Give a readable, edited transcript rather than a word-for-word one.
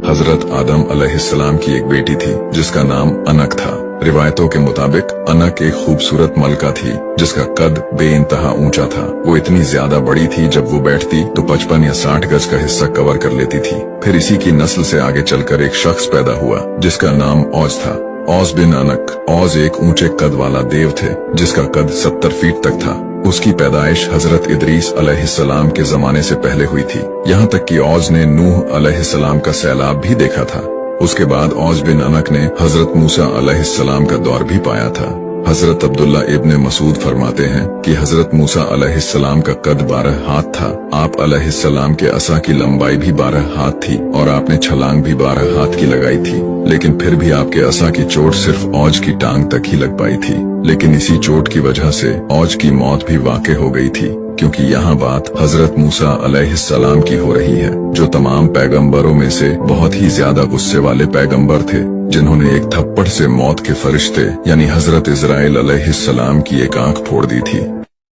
हजरत आदम अलैहिस्सलाम की एक बेटी थी जिसका नाम अनक था। रिवायतों के मुताबिक अनक एक खूबसूरत मलका थी जिसका कद बेइंतहा ऊंचा था। वो इतनी ज्यादा बड़ी थी जब वो बैठती तो 55 या 60 गज का हिस्सा कवर कर लेती थी। फिर इसी की नस्ल से आगे चलकर एक शख्स पैदा हुआ जिसका नाम औज था। औज बिन अनक। औज एक ऊंचे कद वाला देव थे जिसका कद 70 फीट तक था। उसकी पैदाइश हजरत इदरीस अलैहिस्सलाम के जमाने से पहले हुई थी। यहाँ तक कि औज ने नूह अलैहिस्सलाम का सैलाब भी देखा था। उसके बाद औज बिन अनक ने हजरत मूसा अलैहिस्सलाम का दौर भी पाया था। हजरत अब्दुल्ला इब्ने मसूद फरमाते हैं कि हजरत मूसा अलैहिस्सलाम का कद 12 हाथ था। आप अलैहिस्सलाम के असा की लंबाई भी 12 हाथ थी और आपने छलांग भी 12 हाथ की लगाई थी, लेकिन फिर भी आपके असा की चोट सिर्फ औज की टांग तक ही लग पाई थी। लेकिन इसी चोट की वजह से औज की मौत भी वाक़े हो गई थी, क्योंकि यहाँ बात हजरत मूसा अलैहिस्सलाम की हो रही है, जो तमाम पैगंबरों में से बहुत ही ज्यादा गुस्से वाले पैगंबर थे, जिन्होंने एक थप्पड़ से मौत के फरिश्ते यानी हजरत इजराइल अलैहिस्सलाम की एक आंख फोड़ दी थी।